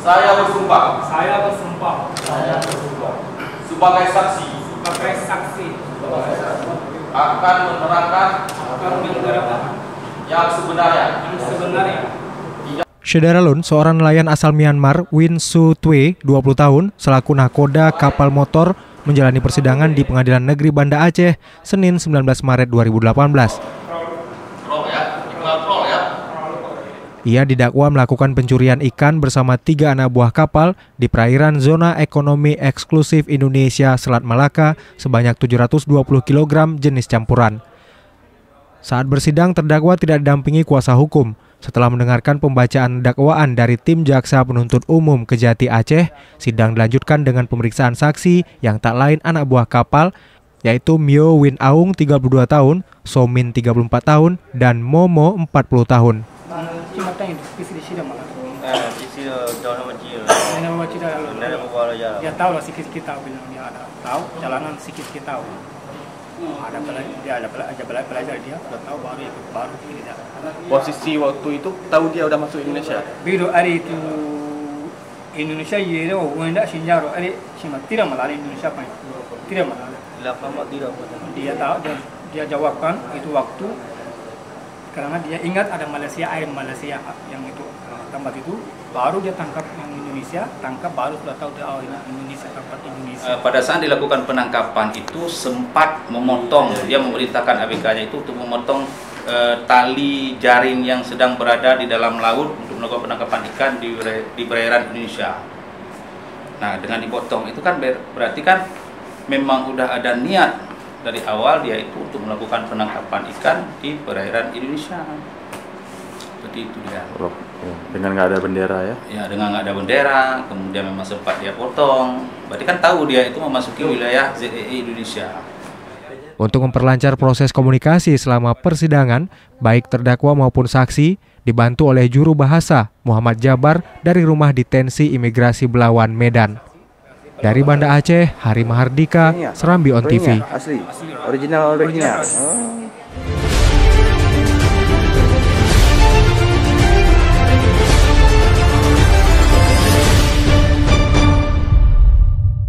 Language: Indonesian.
Saya bersumpah. Saya bersumpah. Saya bersumpah. Sebagai saksi. Sebagai saksi. Akan menerangkan. Yang sebenarnya. Syederalun, seorang nelayan asal Myanmar, Win Su Twe, 20 tahun, selaku nahkoda kapal motor, menjalani persidangan di Pengadilan Negeri Banda Aceh, Senin 19 Maret 2018. Ia didakwa melakukan pencurian ikan bersama 3 anak buah kapal di perairan Zona Ekonomi Eksklusif Indonesia Selat Malaka sebanyak 720 kg jenis campuran. Saat bersidang, terdakwa tidak didampingi kuasa hukum. Setelah mendengarkan pembacaan dakwaan dari tim Jaksa Penuntut Umum Kejati Aceh, sidang dilanjutkan dengan pemeriksaan saksi yang tak lain anak buah kapal, yaitu Myo Win Aung 32 tahun, Somin 34 tahun, dan Momo 40 tahun. Dia tahu lah sikit kita bilang dia ada tahu jalanan sikit kita tahu. Ada belajar dia sudah tahu baru tidak. Posisi waktu itu tahu dia udah masuk Indonesia. Biru hari itu Indonesia ye wenda sinjaro hari cuma tidak melalui Indonesia apa tidak melalui. Dia tahu dia jawabkan itu waktu karena dia ingat ada Malaysia air Malaysia yang itu tempat itu baru dia tangkap yang Indonesia tangkap baru sudah tahu dia Indonesia tempat Indonesia. Pada saat dilakukan penangkapan itu sempat memotong, dia memerintahkan ABK-nya itu untuk memotong tali jaring yang sedang berada di dalam laut untuk melakukan penangkapan ikan di perairan Indonesia. Nah, dengan dipotong itu kan berarti kan memang udah ada niat dari awal dia itu untuk melakukan penangkapan ikan di perairan Indonesia. Seperti itu dia. Dengan nggak ada bendera ya? Ya, dengan nggak ada bendera, kemudian memang sempat dia potong. Berarti kan tahu dia itu memasuki wilayah ZEE Indonesia. Untuk memperlancar proses komunikasi selama persidangan, baik terdakwa maupun saksi dibantu oleh juru bahasa Muhammad Jabar dari Rumah Detensi Imigrasi Belawan, Medan. Dari Banda Aceh, Hari Mahardika, Serambi On TV. Asli, original.